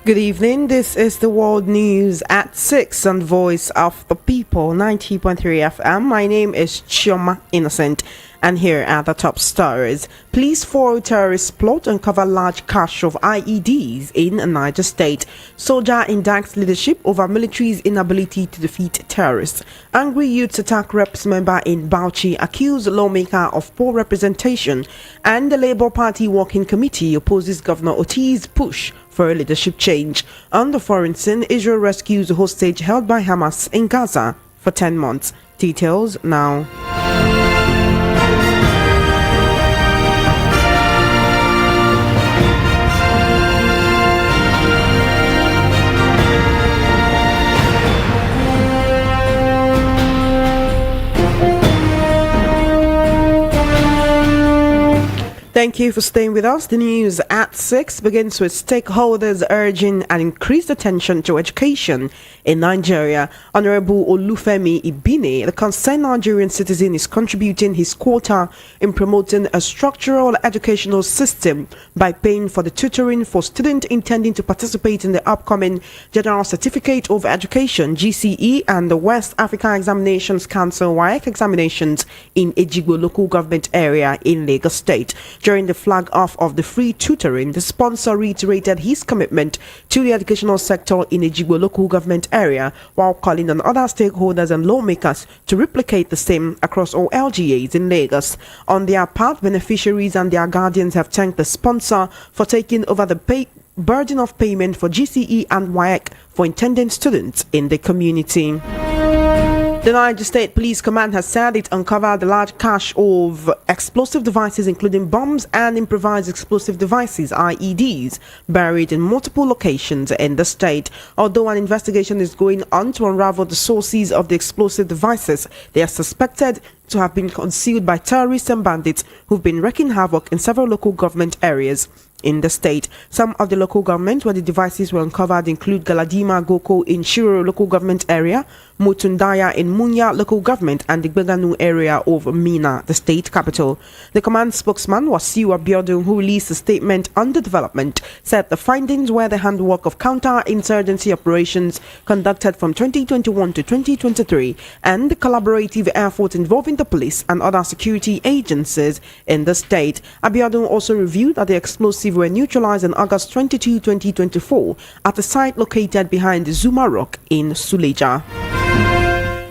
Good evening. This is the World News at 6 on Voice of the People, 90.3 FM. My name is Chioma Innocent, and here are the top stories. Police foil terrorist plot uncover large cache of IEDs in Niger State. Soldier indicts leadership over military's inability to defeat terrorists. Angry youths attack reps member in Bauchi, accuse lawmaker of poor representation. And the Labour Party Working Committee opposes Governor Oti's push for a leadership change. On the foreign scene, Israel rescues a hostage held by Hamas in Gaza for 10 months. Details now. Thank you for staying with us. The news at 6 begins with stakeholders urging an increased attention to education in Nigeria. Honorable Olufemi Ibine, the concerned Nigerian citizen, is contributing his quota in promoting a structural educational system by paying for the tutoring for students intending to participate in the upcoming General Certificate of Education (GCE) and the West Africa Examinations Council (WAEC) examinations in Ejigbo local government area in Lagos State. During the flag off of the free tutoring, the sponsor reiterated his commitment to the educational sector in Ejigbo local government area, while calling on other stakeholders and lawmakers to replicate the same across all LGAs in Lagos. On their part, beneficiaries and their guardians have thanked the sponsor for taking over the burden of payment for GCE and WAEC for intending students in the community. The Niger State Police Command has said it uncovered a large cache of explosive devices, including bombs and improvised explosive devices (IEDs), buried in multiple locations in the state. Although an investigation is going on to unravel the sources of the explosive devices, they are suspected to have been concealed by terrorists and bandits who've been wreaking havoc in several local government areas in the state. Some of the local governments where the devices were uncovered include Galadima Goko in Shiro local government area, Mutundaya in Munya local government, and the Gbeganu area of Mina, the state capital. The command spokesman, Wasiu Abiodun, who released a statement on the development, said the findings were the handwork of counter-insurgency operations conducted from 2021 to 2023 and the collaborative effort involving the police and other security agencies in the state. Abiodun also reviewed that the explosives were neutralized on August 22, 2024 at a site located behind Zuma Rock in Suleja.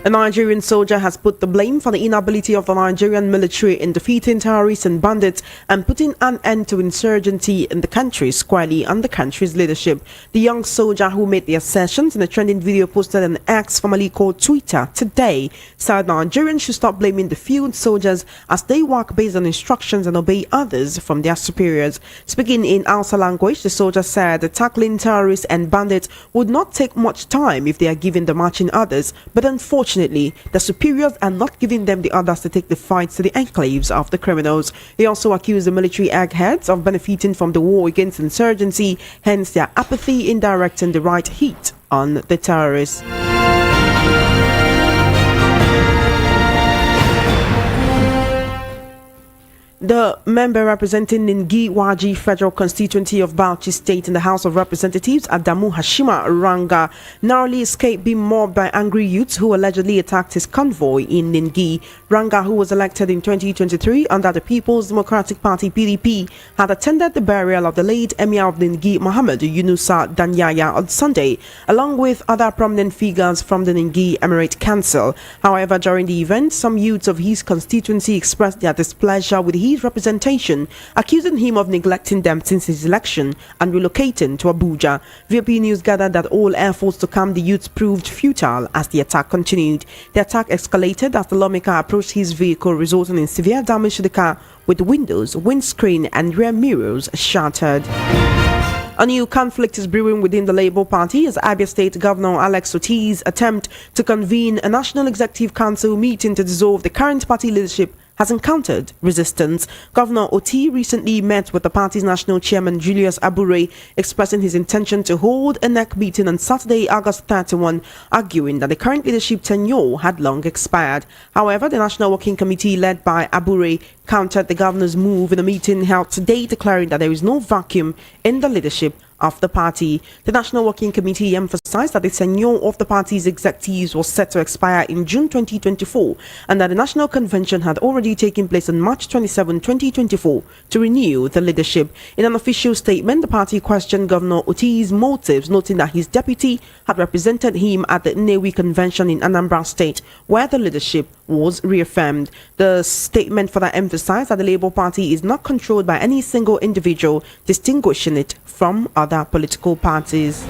A Nigerian soldier has put the blame for the inability of the Nigerian military in defeating terrorists and bandits and putting an end to insurgency in the country squarely on the country's leadership. The young soldier, who made the assertions in a trending video posted on X, formerly called Twitter, today, said Nigerians should stop blaming the field soldiers as they work based on instructions and obey others from their superiors. Speaking in Hausa language, the soldier said tackling terrorists and bandits would not take much time if they are given the marching orders, but unfortunately, the superiors are not giving them the orders to take the fight to the enclaves of the criminals. He also accused the military eggheads of benefiting from the war against insurgency, hence their apathy in directing the right heat on the terrorists. The member representing Ningi Waji Federal Constituency of Bauchi State in the House of Representatives, Adamu Hashima Ranga, narrowly escaped being mobbed by angry youths who allegedly attacked his convoy in Ningi. Ranga, who was elected in 2023 under the People's Democratic Party (PDP), had attended the burial of the late Emir of Ningi, Muhammad Yunusa Danyaya, on Sunday, along with other prominent figures from the Ningi Emirate Council. However, during the event, some youths of his constituency expressed their displeasure with his representation, accusing him of neglecting them since his election and relocating to Abuja. VP News gathered that all efforts to calm the youths proved futile as the attack continued. The attack escalated as the lawmaker approached his vehicle, resulting in severe damage to the car, with windows, windscreen and rear mirrors shattered. A new conflict is brewing within the Labour Party as Abia State Governor Alex Oti's attempt to convene a National Executive Council meeting to dissolve the current party leadership has encountered resistance. Governor Oti recently met with the party's national chairman Julius Abure, expressing his intention to hold a NEC meeting on Saturday, August 31, arguing that the current leadership tenure had long expired. However, the National Working Committee led by Abure countered the governor's move in a meeting held today, declaring that there is no vacuum in the leadership of the party. The National Working Committee emphasized that the tenure of the party's executives was set to expire in June 2024 and that the National Convention had already taken place on March 27, 2024 to renew the leadership. In an official statement, the party questioned Governor Oti's motives, noting that his deputy had represented him at the Nnewi Convention in Anambra State, where the leadership was reaffirmed. The statement further emphasized that the Labour Party is not controlled by any single individual, distinguishing it from other political parties.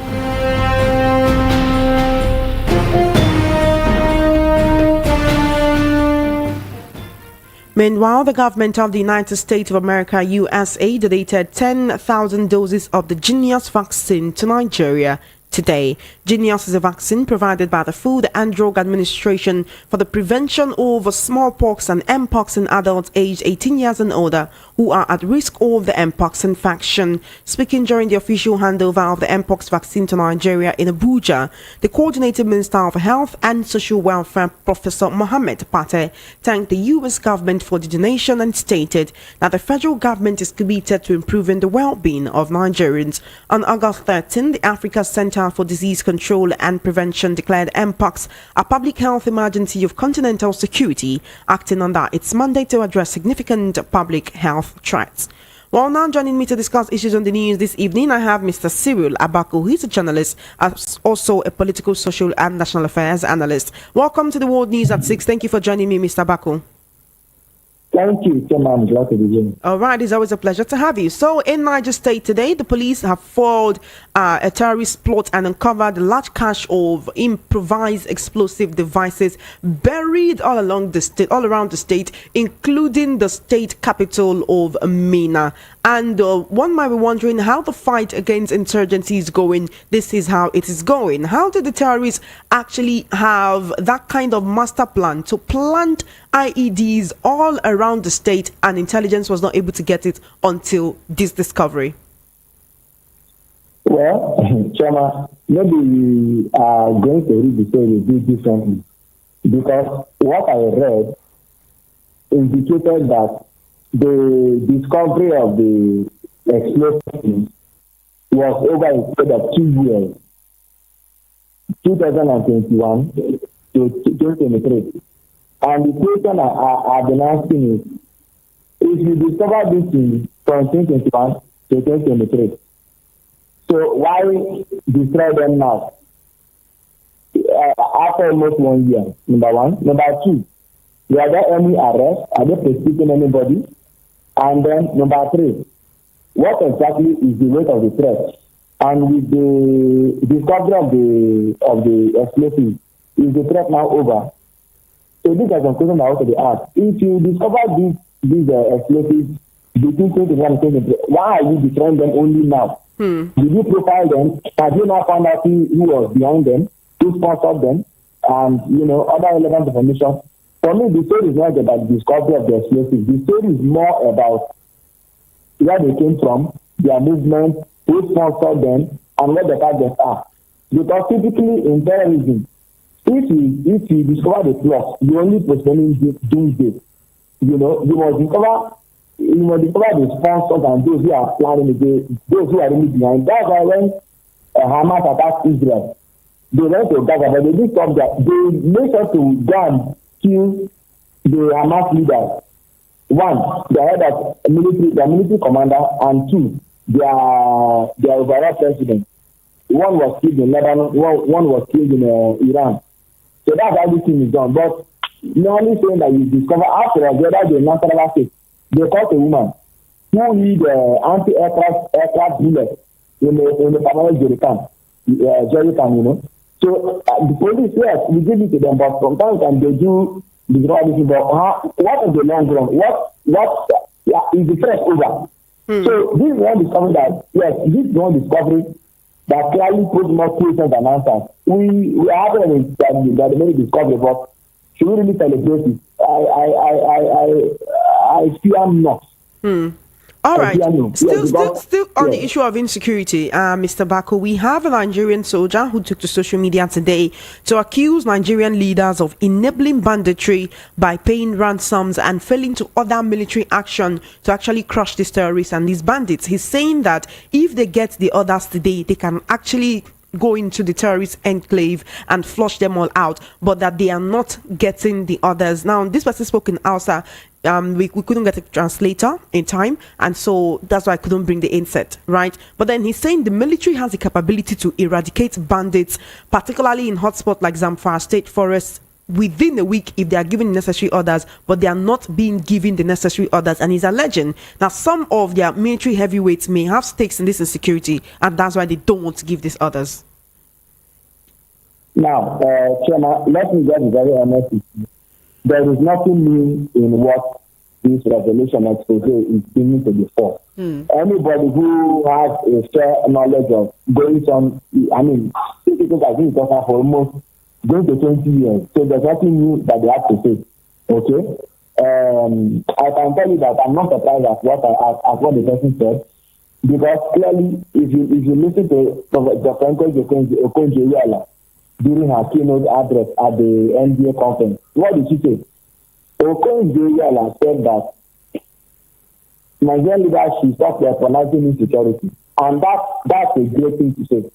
Meanwhile, the government of the United States of America, USA, donated 10,000 doses of the Genius vaccine to Nigeria today. Genius is a vaccine provided by the Food and Drug Administration for the prevention of smallpox and mpox in adults aged 18 years and older who are at risk of the mpox infection. Speaking during the official handover of the mpox vaccine to Nigeria in Abuja, the Coordinating Minister of Health and Social Welfare, Professor Mohammed Betta, thanked the U.S. government for the donation and stated that the federal government is committed to improving the well-being of Nigerians. On August 13, the Africa Center for Disease Control and Prevention declared mpox a public health emergency of continental security, acting under its mandate to address significant public health threats. Well, now joining me to discuss issues on the news this evening, I have Mr. Cyril Abaku. He's a journalist, also a political, social and national affairs analyst. Welcome to the World News at 6. Thank you for joining me, Mr. Abaku. Thank you, Chairman. I'm glad to be here. All right, it's always a pleasure to have you. So, in Niger State today, the police have foiled a terrorist plot and uncovered a large cache of improvised explosive devices buried all around the state, including the state capital of Minna. And one might be wondering how the fight against insurgency is going. This is how it is going. How did the terrorists actually have that kind of master plan to plant IEDs all around the state, and intelligence was not able to get it until this discovery? Well, Chairman, maybe we are going to read the story a bit differently, because what I read indicated that the discovery of the explosives was over a period of 2 years, 2021 to 2023. And the question I've been asking is, if you discover this from 2021 to 2023, so why destroy them now? After almost 1 year, number one. Number two, were there any arrests? Are they prosecuting anybody? And then number three, what exactly is the weight of the threat? And with the discovery of the explosives, is the threat now over? So these are some questions I want to be asked. If you discover these explosives between 2021 and 2023, why are you destroying them only now? Did you profile them? Have you now found out who was behind them, who sponsored them, and other relevant information? For me, the story is not about the discovery of the explosives. The story is more about where they came from, their movement, who sponsored them, and what the targets are. Because typically in terrorism, if you discover the plot, you only postponing doomsday. You must discover the sponsors and those who are planning those who are really behind. That's why when Hamas attacked Israel, they went to Gaza, but they didn't stop that. They made sure to go and kill the Hamas leaders. One, the head of their military commander, and two, their overall president. One was killed in Lebanon, one was killed in Iran. So that's how this thing is done. But only saying that you discover after the other day, National State, they caught a woman who hid anti-aircraft bullets in the permanent jerrycan, So the police, yes, we give it to them, but sometimes they do destroy this. But what is the long run? What is the threat over? So this is one discovery that, yes, this is one discovery that clearly puts more questions than answers. We are having that many discovery, but should we really celebrate it? I fear not. All right. Still on the yes. issue of insecurity, Mr. Bako, we have a Nigerian soldier who took to social media today to accuse Nigerian leaders of enabling banditry by paying ransoms and failing to order military action to actually crush these terrorists and these bandits. He's saying that if they get the orders today, they can actually go into the terrorist enclave and flush them all out, but that they are not getting the others. Now, this person spoke in Hausa. We couldn't get a translator in time, and so that's why I couldn't bring the inset, right? But then he's saying the military has the capability to eradicate bandits, particularly in hotspots like Zamfara State Forest, within a week if they are given necessary orders, but they are not being given the necessary orders. And he's alleging that some of their military heavyweights may have stakes in this insecurity, and that's why they don't want to give these orders. Now, Chairman, let me get very honest with you. There is nothing new in what this revelation expose is bringing to the fore. Anybody who has a fair knowledge of going on, I mean, because I think it's for almost going to 20 years, so there's nothing new that they have to say. Okay? I can tell you that I'm not surprised at what the person said, because clearly, if you listen to Dr. Okonjo-Iweala during her keynote address at the NBA conference, what did she say? Okonjo-Iweala said that Nigerian leaders should stop weaponizing insecurity, and that's a great thing to say.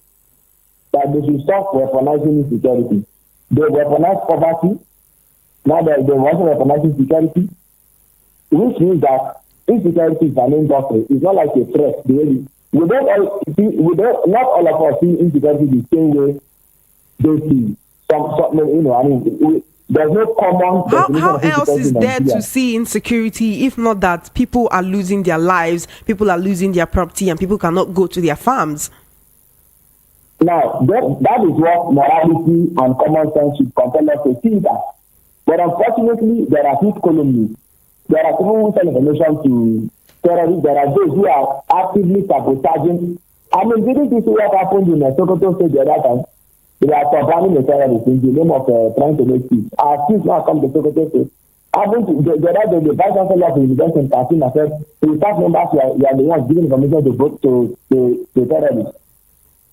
That they should stop weaponizing insecurity. They weaponize poverty. Now they want to weaponize insecurity, which means that insecurity is an industry. It's not like a threat. Not all of us see insecurity the same way they see. There's no common. How else is there to see insecurity if not that people are losing their lives, people are losing their property, and people cannot go to their farms? Now, that is what morality and common sense should compel us to see that. But unfortunately, there are hate columnists. There are people who sell information to terrorists. There are those who are actively sabotaging. I mean, didn't you see what happened in Sokoto State the other time? They are surrounding the terrorists in the name of trying to make peace. Our peace now come to Sokoto State. The other day, the vice chancellor of the university in Katsina said, the staff members were the ones giving information to terrorists.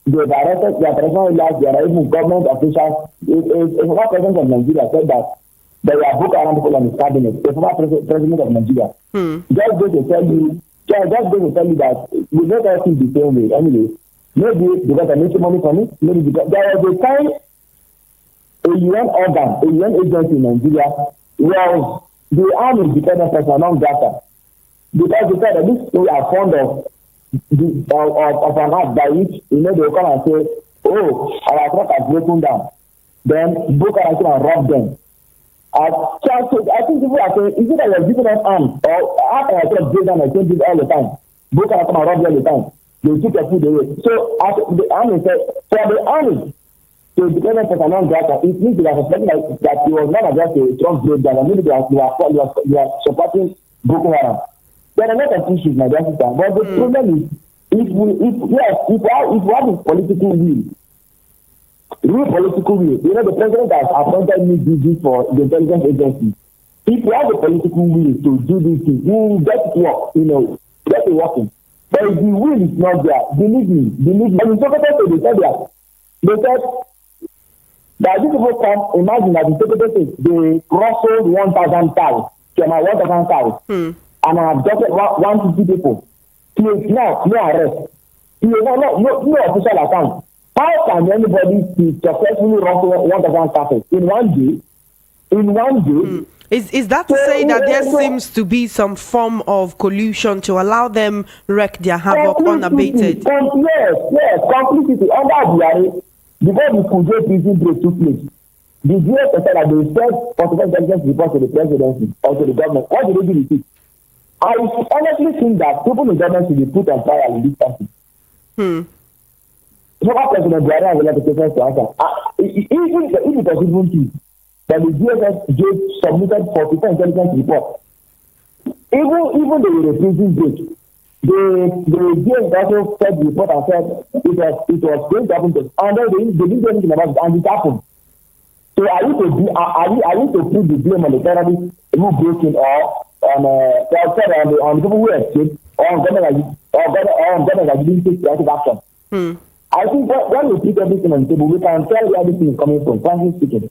They have arrested their personal lives, there are even government officials. A former president of Nigeria said that there were Boko Haram people on his cabinet. A former president of Nigeria. Just going to tell you that we don't all think the same way. Anyway, maybe because I make money from it, maybe because there was a time a UN organ, a UN agency in Nigeria was the army defending person non grata. Because they said that these people are fond of an act by which they will come and say, oh, our truck has broken down. Then Boko Haram and rob them. I think people are saying, is it that you're giving us arms? Or after I said break down, I say this all the time. Boko Haram and rob them all the time. They took your food away. So the army said, for the army to defend us non grata, it means they are suspecting that it was not just a strong breakdown, and maybe they are supporting Boko Haram. There are a lot of issues, my dear sister. But the problem is, if we have this political will, real political will, the president has appointed me DG for the intelligence agency. If we have the political will to do these things, we will get it work, get it working. But if the will is not there, believe me. And in Sokoto, they said that these people come, imagine that in Sokoto, they crossed 1,000 cows, 1,000 cows. And I have got 150 people. Now, no arrest. No official account. How can anybody successfully run 1,000 cafes in 1 day? In 1 day? Is that to say that there seems to be some form of collusion to allow them wreak their havoc unabated? Yes, complicity. Under the before the Kuje prison break took place, the GS said that they sent possible intelligence report to the presidency or to the government. What did they do with it? I honestly think that people in government should be put on trial in this country. Former President Betta will have to answer. Even if it was even true that the GSS submitted 44 intelligence reports, even they were refusing break, the GSS also said the report and said it was going to happen to us. And then they didn't do anything about it, and it happened. So are you to put the blame on the terrorists who broke in or on people who escaped, or on government that didn't take corrective action. I think when we put everything on the table, we can tell where everything is coming from, frankly speaking.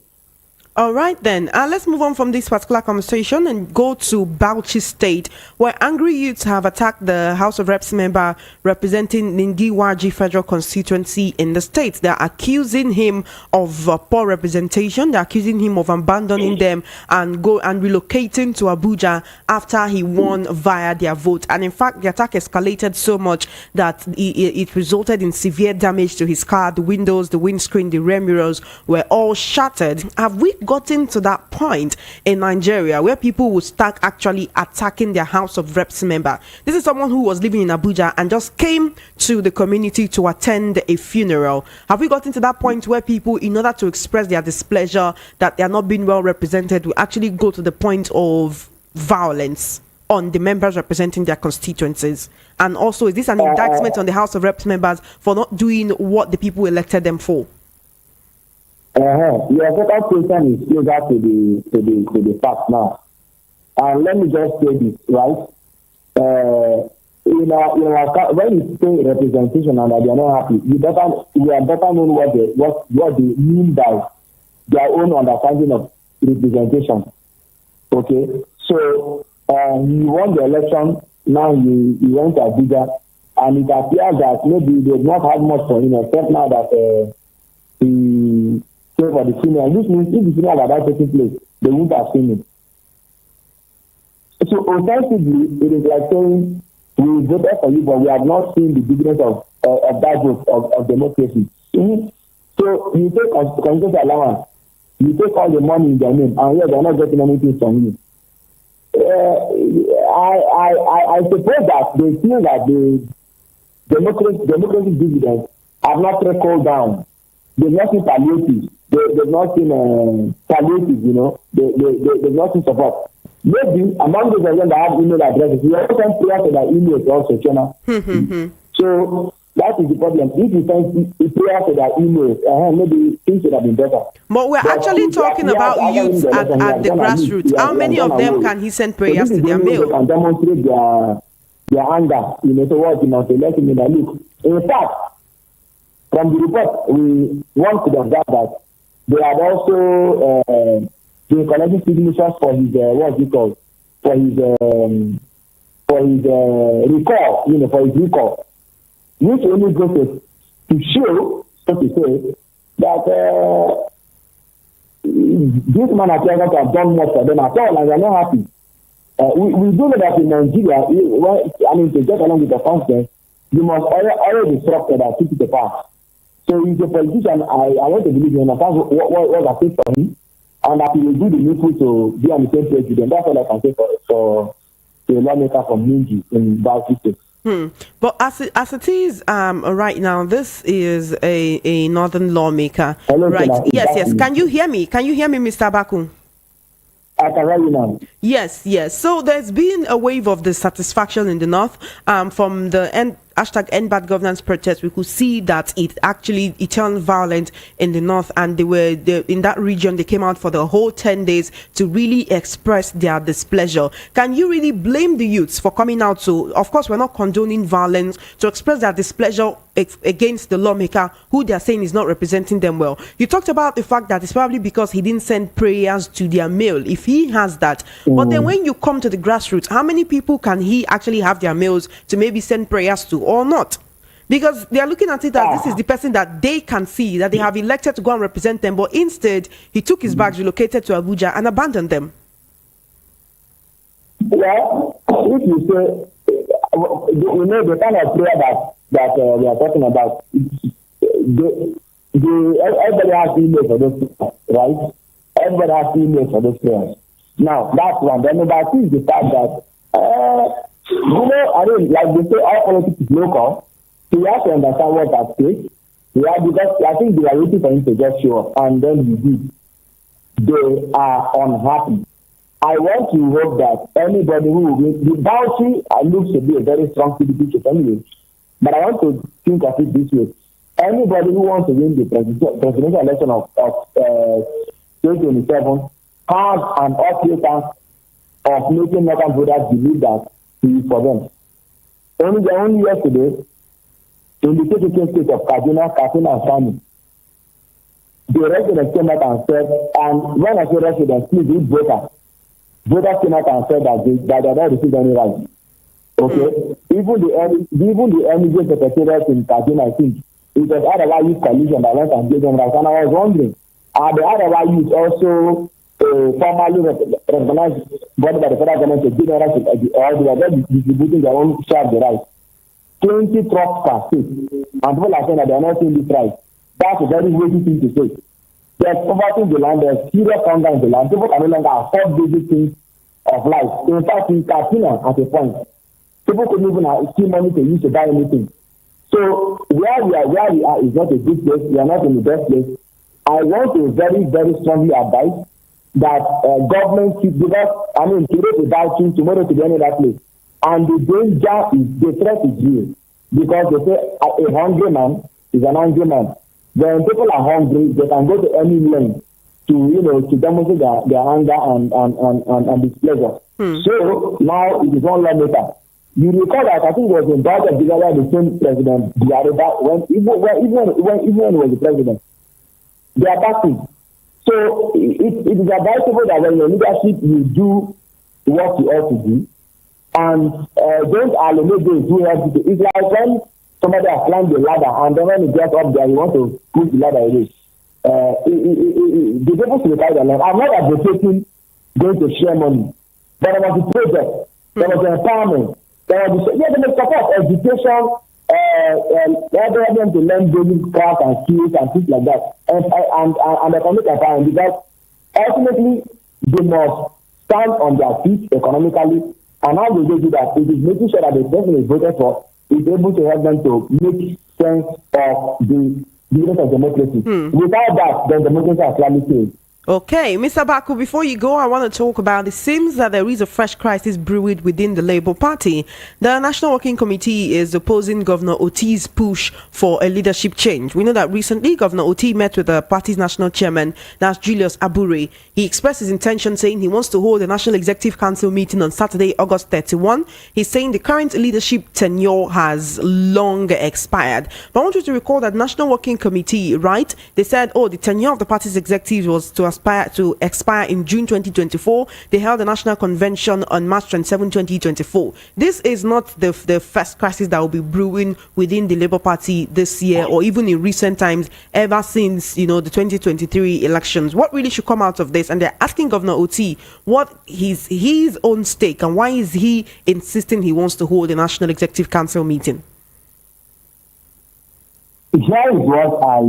All right, then. Let's move on from this particular conversation and go to Bauchi State, where angry youths have attacked the House of Reps member representing Ningiwaji Federal Constituency in the state. They're accusing him of poor representation. They're accusing him of abandoning them and relocating to Abuja after he won via their vote. And in fact, the attack escalated so much that it resulted in severe damage to his car. The windows, the windscreen, the rear mirrors were all shattered. Have we gotten to that point in Nigeria where people will start actually attacking their House of Reps member? This is someone who was living in Abuja and just came to the community to attend a funeral. Have we gotten to that point where people, in order to express their displeasure that they are not being well represented, will actually go to the point of violence on the members representing their constituencies? And also, is this an indictment on the House of Reps members for not doing what the people elected them for? Your second question is closer to the fact now. And let me just say this, right? When you say representation and that they are not happy, we are better known what they mean by their own understanding of representation. Okay? So you won the election, now you went to Abuja, and it appears that maybe they did not have much for him, except now that he for the funeral. This means if the funeral had taken place, they wouldn't have seen it. So ostensibly, it is like saying we voted for you, but we have not seen the dividends of that vote of democracy. So you take constitutional allowance, you take all the money in their name, and yet they are not getting anything from you. I suppose that they feel that the democratic dividends have not trickled down. They've not seen palliative. They've not seen palliative, they've not seen support. Maybe among those of them that have email addresses, we also send prayers to their emails also, China. So that is the problem. If you send prayers to their emails, maybe things should have been better. But we're actually talking about youth at the grassroots. How many of them can he send prayers to their mail? They can demonstrate their anger, so what, to let him know that, look, in fact, from the report, we want to observe that they had also been collecting signatures for his recall, for his recall, which only goes to show, so to say, that this man appears to have done much for them at all, and they are not happy. We do know that in Nigeria, to get along with the function, you must already disrupt that keep it apart. So he's a politician. I want to believe he understands what I think for him, and that he will do the needful to be on the same page with them. That's all I can say for the lawmaker from Ningi in Bauchi State. But as it is right now, this is a northern lawmaker. Hello, right? Yes. Can you hear me? Can you hear me, Mr. Baku? I can hear you now. Yes. So there's been a wave of dissatisfaction in the north from the hashtag End Bad Governance protest. We could see that it turned violent in the north, and in that region they came out for the whole 10 days to really express their displeasure. Can you really blame the youths for coming out to, of course we're not condoning violence, to express their displeasure against the lawmaker who they are saying is not representing them well? You talked about the fact that it's probably because he didn't send prayers to their mail, if he has that. But then when you come to the grassroots, how many people can he actually have their mails to maybe send prayers to or not? Because they are looking at it as this is the person that they can see, that they have elected to go and represent them, but instead he took his bags, relocated to Abuja and abandoned them. Well, if you say, the kind of prayer that we are talking about, everybody has emails for those prayers, right? Everybody has emails for those prayers. Now, that's one. Then number two is the fact that, like they say, all politics is local. So you have to understand what at stake. Because I think they are waiting for him to just show up, and then he did. They are unhappy. I want to hope that anybody who will win, the Bauchi looks to be a very strong PDP chip anyway, but I want to think of it this way. Anybody who wants to win the presidential election of 2027 has an uphill task of making northern voters believe that he is for them. Only yesterday, in the state of Kaduna, Katsina, and Sani, the residents came out and said, and when I say residents, please read voters. Voters came out and said that they have not received any rights. Okay? Even the NEJ secretariat in Kaduna, I think, it was otherwise youth coalition that went and gave them rights. And I was wondering, are the otherwise youth also formally recognized body by the federal government to give them rights, or they are just distributing their own share of the rights? 20 trucks per state. And people are saying that they are not seeing this right. That's a very weighty thing to say. There's poverty in the land, there's serious hunger in the land. People can no longer afford basic things of life. In fact, in Katina, at a point, people couldn't even see money to use to buy anything. So where we are is not a good place. We are not in the best place. I want to very, very strongly advise that government should give us, today to Bauchi, tomorrow to any other place. And the threat is real. Because they say a hungry man is an angry man. When people are hungry, they can go to any length to demonstrate their anger and displeasure. So now it is one lawmaker. You recall that I think it was in Betta the same president when he was the president. They are backing. So it is advisable that when your leadership you do what you ought to do, and don't alienate those who have to. It's like when somebody has climbed the ladder and then when he gets up there, you want to push the ladder away. The people should retire their life. I'm not advocating going to share money, but there was a project, there was empowerment, there was support education, everyone to learn basic crafts and skills and things like that, and economic empowerment, because ultimately they must stand on their feet economically. And how they do that? It is making sure that the person is voted for is able to help them to make sense of the unit of democracy. Without that, then democracy has clearly failed. Okay, Mr. Baku, before you go, I want to talk about it seems that there is a fresh crisis brewing within the Labour Party. The National Working Committee is opposing Governor Oti's push for a leadership change. We know that recently Governor Oti met with the party's national chairman, that's Julius Abure. He expressed his intention saying he wants to hold a National Executive Council meeting on Saturday, August 31. He's saying the current leadership tenure has long expired. But I want you to recall that National Working Committee, right? They said, the tenure of the party's executives was to expire in June 2024. They held a national convention on March 27, 2024. This is not the first crisis that will be brewing within the Labour Party this year or even in recent times, ever since the 2023 elections. What really should come out of this? And they're asking Governor Oti what his own stake and why is he insisting he wants to hold a National Executive Council meeting? Here is what I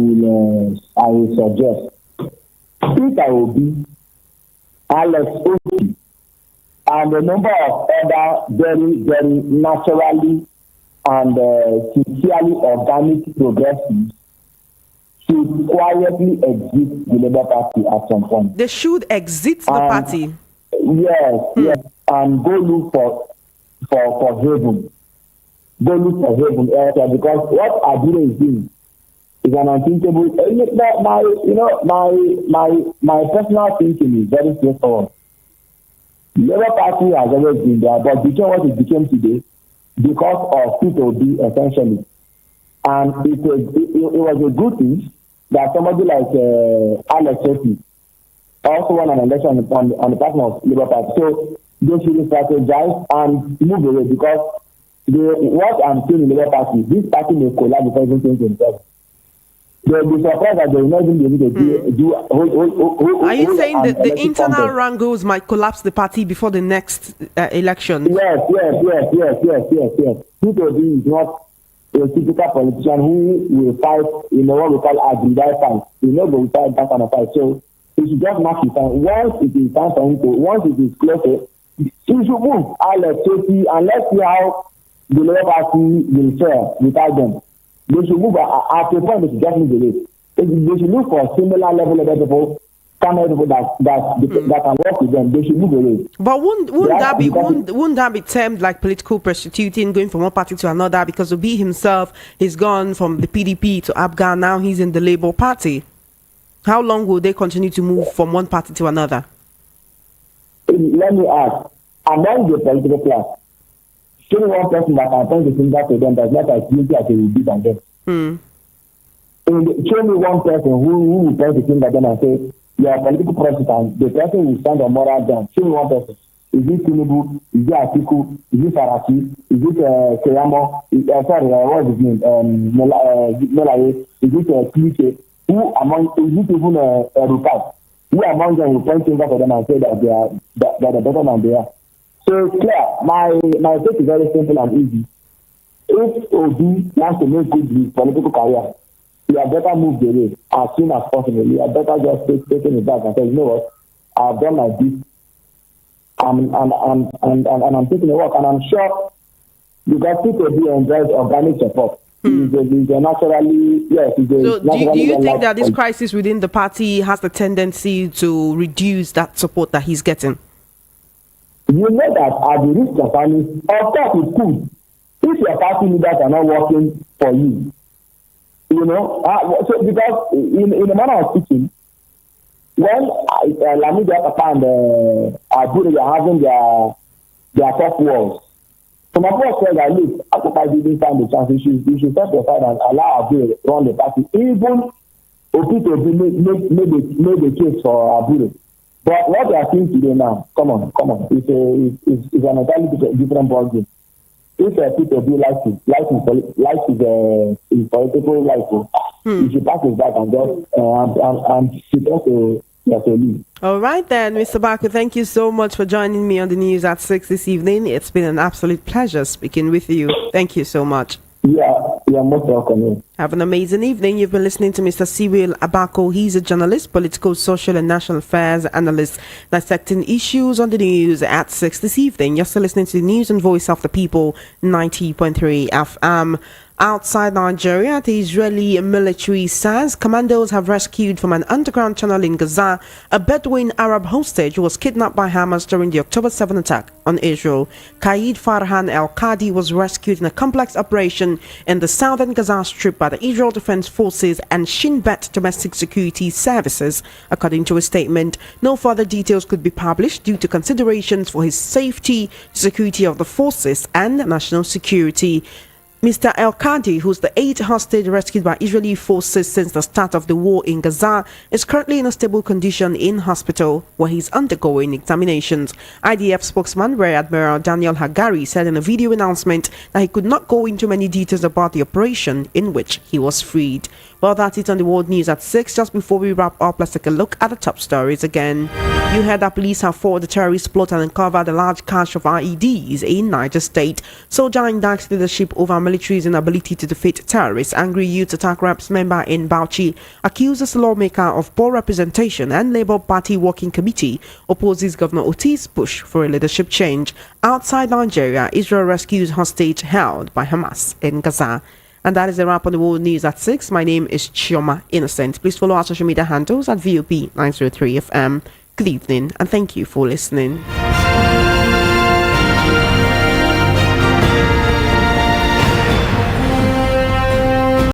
will suggest. Peter Obi, Alex Oti, and a number of other very, very naturally and sincerely organic progressives should quietly exit the Labour Party at some point. They should exit the party. Yes, and go look for haven. Go look for haven elsewhere, because what Abure is doing is an unthinkable. My personal thinking is very straightforward. The Labour Party has always been there, but became what it became today because of Peter Obi, essentially. And it was a good thing that somebody like Alex Oti also won an election on the platform of Labour Party. So they should strategize and move away, because what I'm seeing in the Labour Party, this party may collapse before even 2027. They'll be surprised that they will not even be able to do. Are you saying that the internal wrangles might collapse the party before the next election? Yes. Peter Obi is not a typical politician who will fight, what we call aggressive fight. He's not going to fight that kind of fight. So he should just mark his time. Once it is time for him to, once it is closer, he should move Alex Oti, and let's see how the Labour Party will fare without them. They should move at a point. They should just move away. They should look for a similar level of people, people that can work with them. They should move away. But wouldn't that be termed like political prostituting, going from one party to another? Because Obi himself is gone from the PDP to ABGA. Now he's in the Labour Party. How long will they continue to move from one party to another? Let me ask. among the political class, show one person that can point the finger to them that's not as guilty as they will be than them. Show me one person who will point the finger at them and say, you are a political prosecutor, the person will stand on moral ground. Show me one person. Is it Tinubu? Is it Atiku? Is it Saraki? Is it Keyamo? What is his name? Melaye? Is it Klike? Who among, is it even Rukat? Who among them will point fingers at them and say that they are better than they are? So clear, my take is very simple and easy. If Obi wants to make good his political career, you had better move the way as soon as possible. You had better just take it back and say, you know what, I've done my bit. And I'm taking a walk, and I'm sure because people enjoys organic support. He's a naturally, yes. So do you think that this crisis within the party has the tendency to reduce that support that he's getting? You know that at the risk of family, of course it could. If your party leaders are not working for you, you know, so because in the manner of speaking, when Lamida Papa and Abure are having their top wars, so my boss said that look, Papa didn't find the chance. You should step aside and allow Abure to run the party. Even Opito made the case for Abure. But what they are seeing today now, come on, it's an entirely different ballgame. If people do life is political life, you should pass it back and just and sit to leave. All right then, Mr. Baku, thank you so much for joining me on the news at 6 this evening. It's been an absolute pleasure speaking with you. Thank you so much. Yeah, you're most welcome. Have an amazing evening. You've been listening to Mr. Cyril Abako. He's a journalist, political, social, and national affairs analyst, dissecting issues on the news at 6 this evening. You're still listening to the News and Voice of the People, 90.3 FM. Outside Nigeria, the Israeli military says commandos have rescued from an underground tunnel in Gaza a Bedouin Arab hostage who was kidnapped by Hamas during the October 7 attack on Israel. Qaid Farhan al-Qadi was rescued in a complex operation in the southern Gaza Strip by the Israel Defense Forces and Shin Bet Domestic Security Services, according to a statement. No further details could be published due to considerations for his safety, security of the forces, and national security. Mr. El-Qadi, who's the 8th hostage rescued by Israeli forces since the start of the war in Gaza, is currently in a stable condition in hospital where he's undergoing examinations. IDF spokesman Rear Admiral Daniel Hagari said in a video announcement that he could not go into many details about the operation in which he was freed. Well, that's it on the world news at 6. Just before we wrap up, let's take a look at the top stories again. You heard that police have fought the terrorist plot and uncovered a large cache of IEDs in Niger State. Soldier indicts leadership over military's inability to defeat terrorists. Angry youth attack reps member in Bauchi. Accuses lawmaker of poor representation, and Labour Party Working Committee opposes Governor Oti's push for a leadership change. Outside Nigeria, Israel rescues hostage held by Hamas in Gaza. And that is a wrap on the world news at 6. My name is Chioma Innocent. Please follow our social media handles at VOP 903 FM. Good evening and thank you for listening.